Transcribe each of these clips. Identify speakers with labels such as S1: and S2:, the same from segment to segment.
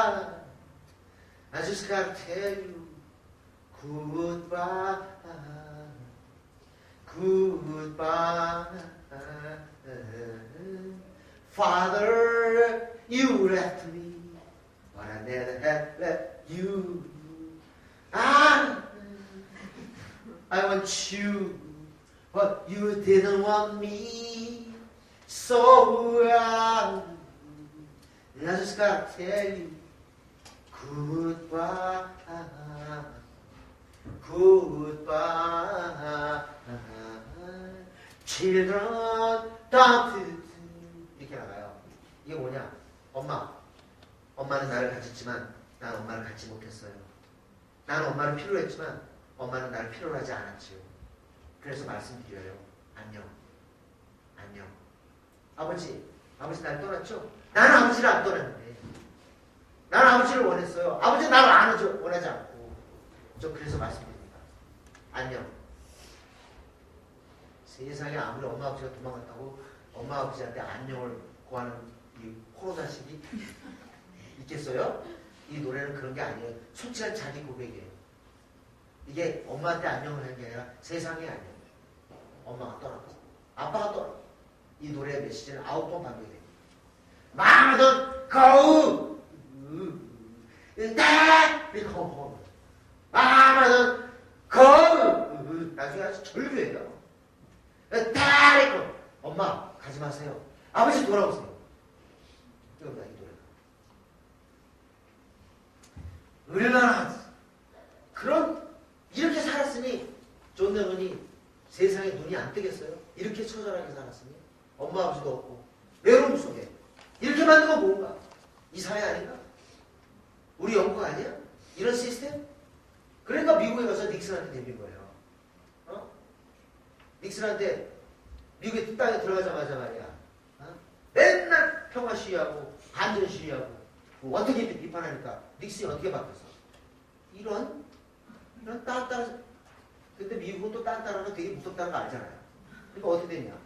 S1: I just gotta tell you goodbye, goodbye. Father, you left me, but I never had left you. I want you, but you didn't want me. So I just gotta tell you goodbye, goodbye. Children, don't. 이렇게 나가요. 이게 뭐냐? 엄마는 나를 가졌지만 난 엄마를 갖지 못했어요. 나는 엄마를 필요로 했지만 엄마는 나를 필요로 하지 않았지요. 그래서 말씀드려요. 안녕. 아버지 나를 떠났죠? 나는 아버지를 안 떠났는데. 나는 아버지를 원했어요. 아버지는 나를 원하지 않고. 저 그래서 말씀드립니다. 안녕. 세상에 아무리 엄마 아버지가 도망갔다고 엄마 아버지한테 안녕을 구하는 이 호로 자식이 있겠어요? 이 노래는 그런 게 아니에요. 솔직한 자기 고백이에요. 이게 엄마한테 안녕을 하는 게 아니라 세상에 안녕. 엄마가 떠났고 아빠가 떠났고 이 노래의 메시지는 9번 반복이 됩니다. 망하던 거우 이렇게 홈 망하던 거우 나중에 아주 절규예요. 다리고 엄마 가지 마세요. 아버지 돌아오세요. 이겁니다. 이 노래가 얼마나 이렇게 살았으니 존 레논이 세상에 눈이 안 뜨겠어요? 이렇게 처절하게 살았으니 엄마 아버지도 없고 외로움 속에 이렇게 만든 건 뭔가? 이 사회 아닌가? 우리 영국 아니야? 이런 시스템? 그러니까 미국에 가서 닉슨한테 데빈 거예요. 닉슨한테 미국의 땅에 들어가자마자 말이야. 맨날 평화 시위하고 반전 시위하고 어떻게 비판하니까 닉슨이 어떻게 바뀌었어? 이런 딴딴. 근데 미국은 또 딴딴한 거 되게 무섭다는 거 알잖아요. 그러니까 어떻게 됐냐?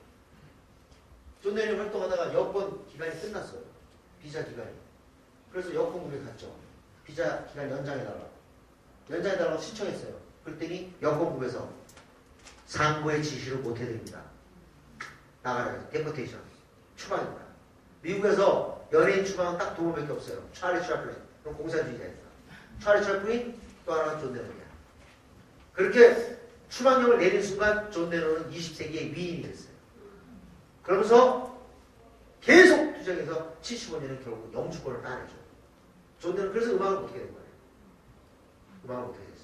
S1: 존 레논이 활동하다가 여권 기간이 끝났어요. 비자 기간이. 그래서 여권국에 갔죠. 비자 기간 연장해달라고 신청했어요. 그랬더니 여권국에서 상부의 지시를 못 해드립니다. 나가라 해서 데포테이션 추방입니다. 미국에서 연예인 추방은 딱 두 번밖에 없어요. 찰리 채플린, 그럼 공산주의자입니다. 찰리 채플린, 또 하나가 존 레논이야. 그렇게 추방령을 내린 순간 존 레논은 20세기의 위인이 됐어요. 그러면서 계속 투쟁해서 75년에 결국 영주권을 따내죠. 존 레논은 그래서 음악을 못하게 된 거예요. 음악을 못하게 됐어요.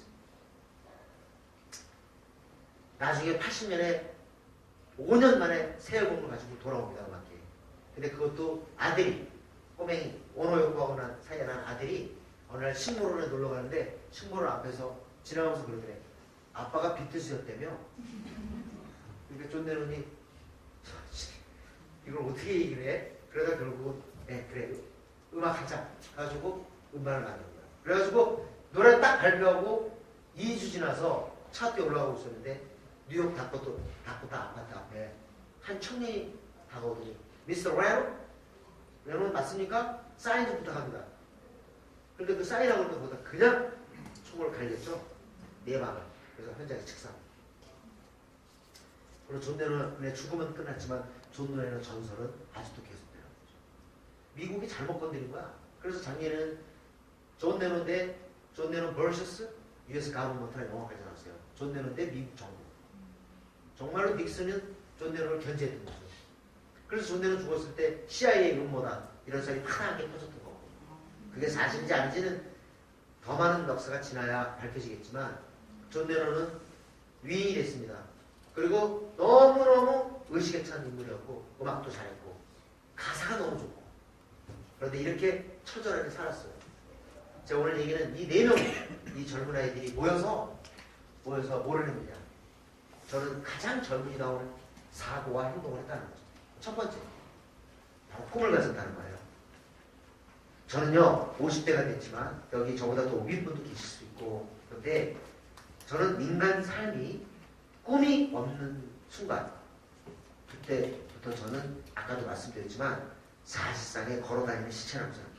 S1: 나중에 80년에 5년 만에 새 앨범을 가지고 돌아옵니다. 음악계. 근데 그것도 아들이 꼬맹이 오노요코하고 사이에 난 아들이 어느 날 식물원에 놀러 가는데 식물원 앞에서 지나가면서 그러더래. 아빠가 비트스였다며. 그러니까 존 레논이 이걸 어떻게 얘기를 해? 그러다 결국은 그래 음악 하자 가지고 음반을 만든 거야. 그래가지고 노래 딱 발표하고 2주 지나서 차트에 올라가고 있었는데 뉴욕 다코타 아파트 앞에 한 청년이 다가오더니 미스터 레논 맞습니까? 사인 좀 부탁합니다. 그런데 그 사인하고 있는 것보다 그냥 총을 갈렸죠. 네 방을. 그래서 현장에 직사. 그리고 존 레논의 죽음은 끝났지만 존 레논의 전설은 아직도 계속돼요. 미국이 잘못 건드린 거야. 그래서 작년에는 존 레논 vs US 가버먼트라는 영화까지 나왔어요. 존 레논 대 미국 정부. 정말로 닉슨은 존 레논을 견제했던 거죠. 그래서 존 레논 죽었을 때 CIA 음모다 이런 소리 파랗게 퍼졌던 거고. 그게 사실인지 아닌지는 더 많은 역사가 지나야 밝혀지겠지만 존 레논은 위인이 됐습니다. 그리고 너무너무 의식에 찬 인물이었고 음악도 잘했고 가사가 너무 좋고 그런데 이렇게 처절하게 살았어요. 제가 오늘 얘기는 이 4명 이 젊은 아이들이 모여서 뭐를 했느냐. 저는 가장 젊은이 나오는 사고와 행동을 했다는 거죠. 첫 번째, 바로 꿈을 가졌다는 거예요. 저는요 50대가 됐지만 여기 저보다 더 윗분도 계실 수 있고 그런데 저는 인간 삶이 꿈이 없는 순간 그때부터 저는 아까도 말씀드렸지만 사실상에 걸어다니는 시체라고 생각해요.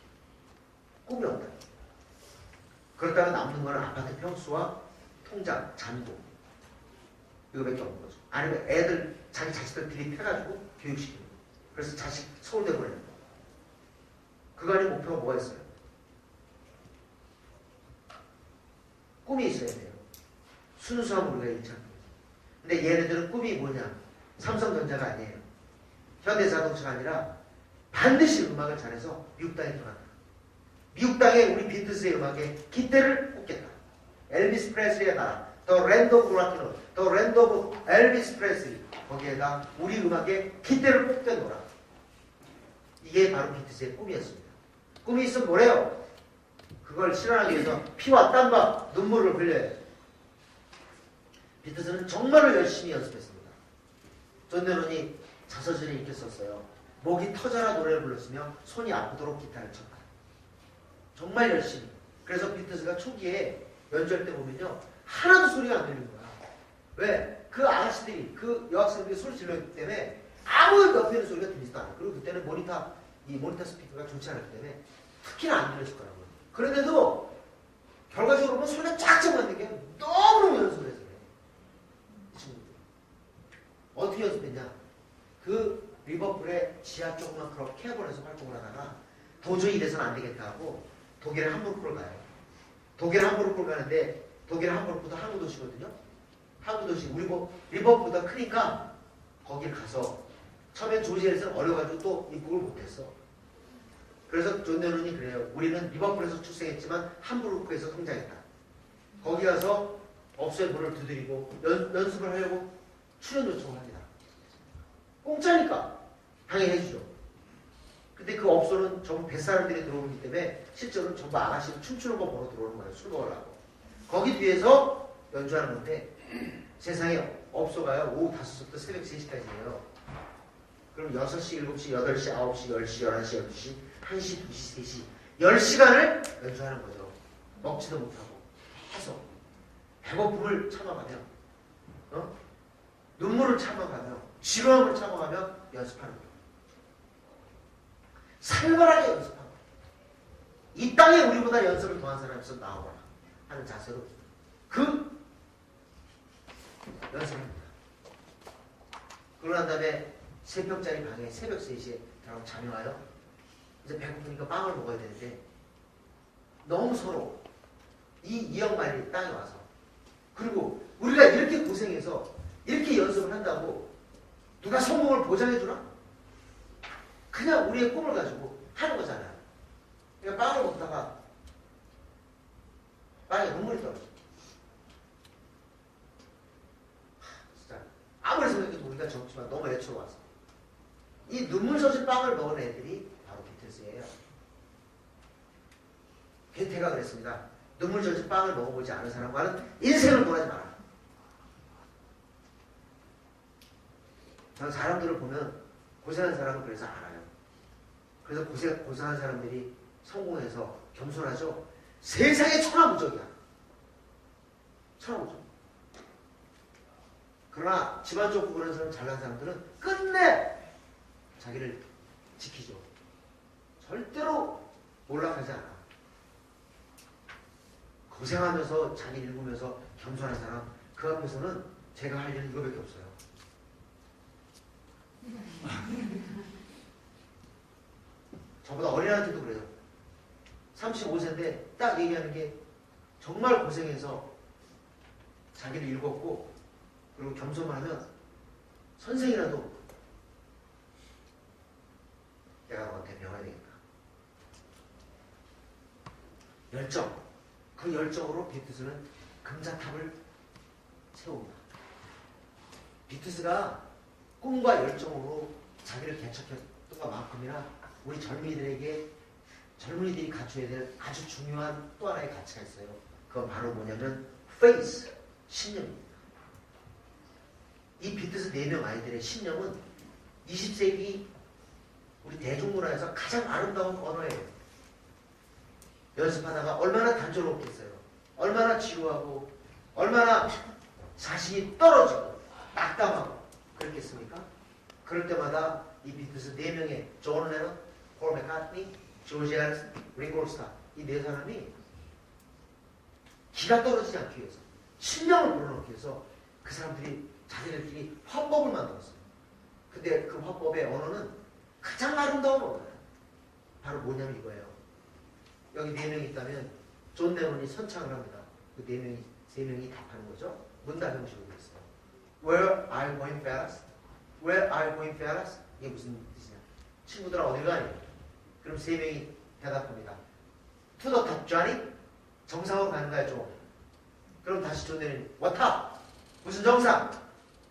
S1: 꿈이 없다. 그렇다면 남는 거는 아파트 평수와 통장, 잔고 이거밖에 없는 거죠. 아니면 애들 자기 자식들 들이펴가지고 교육시키는 거. 그래서 자식 서울대 보내는 거. 그간의 목표가 뭐가 있어요? 꿈이 있어야 돼요. 순수한 우리가 일치하는 거죠. 근데 얘네들은 꿈이 뭐냐? 삼성전자가 아니에요. 현대자동차가 아니라 반드시 음악을 잘해서 미국 땅에 들어간다. 미국 땅에 우리 비틀스의 음악에 깃대를 꽂겠다. 엘비스 프레슬리가 나라. 더 랜드 오브 락키노, 더 랜드 오브 엘비스 프레슬리. 거기에다 우리 음악에 깃대를 꽂게 놀아. 이게 바로 비틀스의 꿈이었습니다. 꿈이 있으면 뭐래요? 그걸 실현하기 위해서 피와 땀과 눈물을 흘려요. 비틀스는 정말로 열심히 연습했습니다. 존 레논이 자서전에 이렇게 썼어요. 목이 터져라 노래를 불렀으며 손이 아프도록 기타를 쳤다. 정말 열심히. 그래서 비틀스가 초기에 연주할 때 보면요. 하나도 소리가 안 들리는 거야. 왜? 그 아가씨들이, 그 여학생들이 소리 질렀기 때문에 아무 옆에 있는 소리가 들리지도 않아요. 그리고 그때는 모니터 스피커가 좋지 않았기 때문에 특히나 안 들렸을 거라고요. 그런데도 결과적으로 보면 소리가 쫙쫙 맞는 게 너무너무 연습을 해서 그래요. 이 친구들. 어떻게 연습했냐? 그 리버풀의 지하 조그만 클럽 캐번에서 활동을 하다가 도저히 이래서는 안 되겠다 하고 독일의 함부르크를 가요. 독일 함부르크를 가는데 독일 함부르크도 항구 도시거든요. 항구 도시. 우리 뭐 리버풀보다 크니까 거길 가서 처음엔 조지에서 어려가지고 또 입국을 못했어. 그래서 존 레논이 그래요. 우리는 리버풀에서 출생했지만 함부르크에서 성장했다. 거기 가서 업소의 문을 두드리고 연습을 하려고 출연 요청을 합니다. 공짜니까 당연히 해주죠. 근데 그 업소는 전부 뱃사람들이 들어오기 때문에 실제로는 전부 아가씨를 춤추는 거 보러 들어오는 거예요. 술 먹으려고. 거기 뒤에서 연주하는 건데 세상에 업소가요. 오후 5시부터 새벽 3시까지예요. 그럼 6시, 7시, 8시, 9시, 10시, 11시, 12시, 1시, 2시, 3시 10시간을 연주하는 거죠. 먹지도 못하고 계속 배고픔을 참아가며 눈물을 참아가며 지루함을 참아가며 연습하는 거예요. 살벌하게 연습하는 거예요. 이 땅에 우리보다 연습을 더한 사람이 있어 나오거나 하는 자세로 그 연습합니다. 그러고 난 다음에 3평짜리 방에 새벽 3시에 들어가면 잠이 와요. 이제 배고프니까 빵을 먹어야 되는데 너무 서러워. 이 2억 마일이 땅에 와서 그리고 우리가 이렇게 고생해서 이렇게 연습을 한다고 누가 성공을 보장해주나? 그냥 우리의 꿈을 가지고 하는 거잖아요. 그러니까 빵을 먹다가 빵에 눈물이 떨어져. 진짜 아무리 생각해도 우리가 적지만 너무 애처로워서 이 눈물 젖은 빵을 먹은 애들이 바로 비틀스예요. 괴테가 그랬습니다. 눈물 젖은 빵을 먹어보지 않은 사람과는 인생을 논하지 마라. 저는 사람들을 보면 고생한 사람은 그래서 알아요. 그래서 고생한 사람들이 성공해서 겸손하죠. 세상에 천하무적이야. 천하무적. 그러나 집안 좋고 그런 사람 잘난 사람들은 끝내 자기를 지키죠. 절대로 몰락하지 않아. 고생하면서 자기 읽으면서 겸손한 사람 그 앞에서는 제가 할 일은 이거밖에 없어요. 저보다 어린애한테도 그래요. 35세인데 딱 얘기하는 게 정말 고생해서 자기를 읽었고 그리고 겸손만 하면 선생이라도 내가 너한테 배워야 되겠다. 열정. 그 열정으로 비트스는 금자탑을 세웁니다. 비트스가 꿈과 열정으로 자기를 개척했던 것만큼이나 우리 젊은이들이 갖춰야 될 아주 중요한 또 하나의 가치가 있어요. 그건 바로 뭐냐면 faith, 신념입니다. 이 비트스 4명 아이들의 신념은 20세기 우리 대중문화에서 가장 아름다운 언어예요. 연습하다가 얼마나 단조롭겠어요. 얼마나 지루하고 얼마나 자신이 떨어지고 낙담하고 그렇겠습니까? 그럴 때마다 이 비트스 4명의 존 레논, 폴 맥카트니, 조지 해리슨, 링고 스타 이 네 사람이 기가 떨어지지 않기 위해서, 신명을 불어넣기 위해서 그 사람들이 자기들끼리 화법을 만들었어요. 근데 그 화법의 언어는 가장 아름다운 언어예요. 바로 뭐냐면 이거예요. 여기 네 명이 있다면 존 레논이 선창을 합니다. 그 네 명이, 세 명이 답하는 거죠. 문답 형식으로 되어 있어요. Where are you going fast? Where are you going fast? 이게 무슨 뜻이냐? 친구들아 어딜 가니? 그럼 세 명이 대답합니다. To the top, Johnny. 정상으로 가는 거야, 좀. 그럼 다시 존 레논이 What top? 무슨 정상?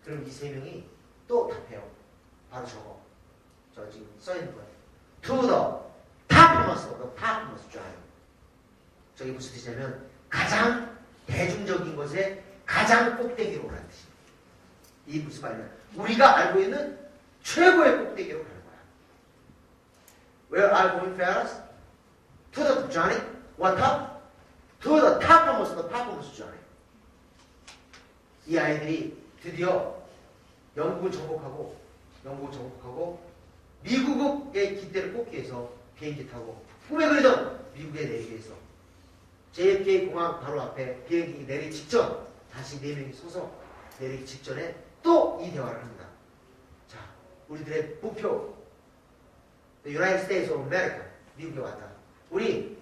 S1: 그럼 이 세 명이 또 답해요. 바로 저거. 저 지금 써있는 거예요. To the topmost, the topmost, Johnny. 저게 무슨 뜻이냐면 가장 대중적인 것에 가장 꼭대기로 가는 뜻이에요. 이게 무슨 말이냐? 우리가 알고 있는 최고의 꼭대기로 가는 거야. Where are you going fast? To the top, Johnny. What top? To the topmost, the topmost, Johnny. 이 아이들이 드디어 영국을 정복하고 미국의 깃대를 꽂기 위해서 비행기 타고 꿈에 그리던 미국에 내리기 위해서 JFK 공항 바로 앞에 비행기 내리기 직전 다시 네 명이 서서 내리기 직전에 또 이 대화를 합니다. 자, 우리들의 목표 United States of America 미국에 왔다. 우리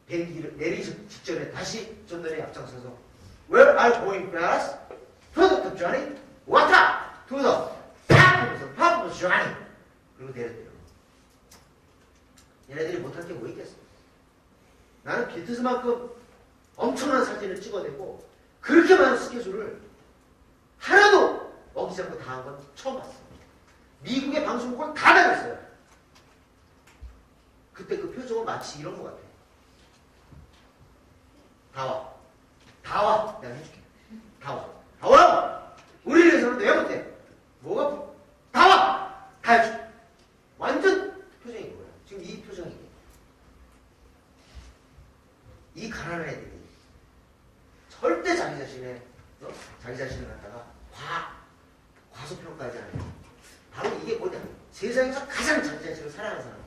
S1: 비행기를 내리기 직전에 다시 존 레논이 앞장서서 Where are you going fast? To the top, Johnny. What up? To the top, Johnny. 그리고 내렸대요. 얘네들이 못할 게 뭐 있겠어? 나는 비트스만큼 엄청난 사진을 찍어내고 그렇게 많은 스케줄을 하나도 어기지 않고 다 한 건 처음 봤어. 미국의 방송국은 다 나갔어요. 그때 그 표정은 마치 이런 것 같아. 다 와. 다 와. 내가 해줄게. 다 와. 다 오라고! 우리를 위해서는 왜 못해? 뭐가? 다 와! 다 해줄게. 완전 표정이 뭐야? 지금 이 표정이. 이 가난한 애들이 절대 자기 자신을 갖다가 과소평가하지 않아요. 바로 이게 뭐냐? 세상에서 가장 자기 자신을 사랑하는 사람.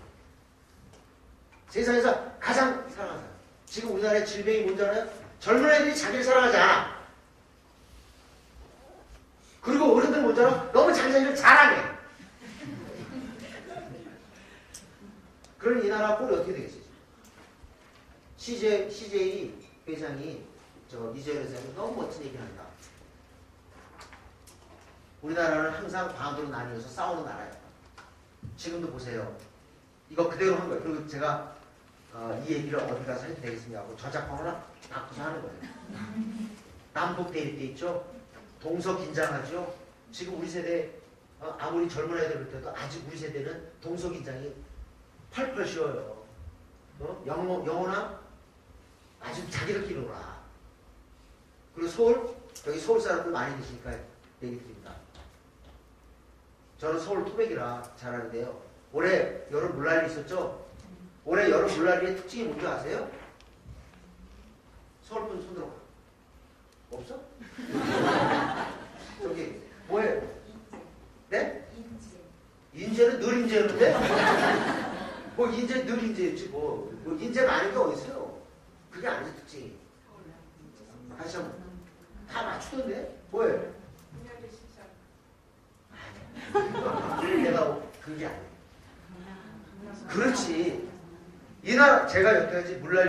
S1: 세상에서 가장 사랑하는 사람. 지금 우리나라의 질병이 뭔지 알아요? 젊은 애들이 자기를 사랑하지 않아. 그리고 어른들은 뭔지 알아? 너무 자기 자신을 자랑해. 그럼 이 나라 꼴이 어떻게 되겠어요? CJ 회장이 이재열 회장이 너무 멋진 얘기를 한다. 우리나라는 항상 반으로 나뉘어서 싸우는 나라예요. 지금도 보세요. 이거 그대로 한 거예요. 그리고 제가 이 얘기를 어디 가서 해도 되겠습니까? 하고 저작권 하나 바꿔서 하는 거예요. 남북 대립 때 있죠? 동서 긴장하죠? 지금 우리 세대 아무리 젊은 애들 볼 때도 아직 우리 세대는 동서 긴장이 펄펄 쉬어요. 영호나 아주 자기들끼리 놀아. 그리고 여기 서울 사람들 많이 계시니까 얘기 드립니다. 저는 서울 토백이라 잘 아는데요. 올해 여름 물난리 있었죠? 올해 여름 물난리의 특징이 뭔지 아세요? 서울 분 손들어. 없어? 저기 뭐예요? 네? 인제는 늘 인제였는데? 뭐 인제 늘 인제였지 뭐 인제가 아닌 게 어딨어요? 그게 아니지 특징이. 다시 한번 다 맞추던데? 뭐예요? 내가 그게 아니에요. 그렇지. 이 나라 제가 여태까지 물날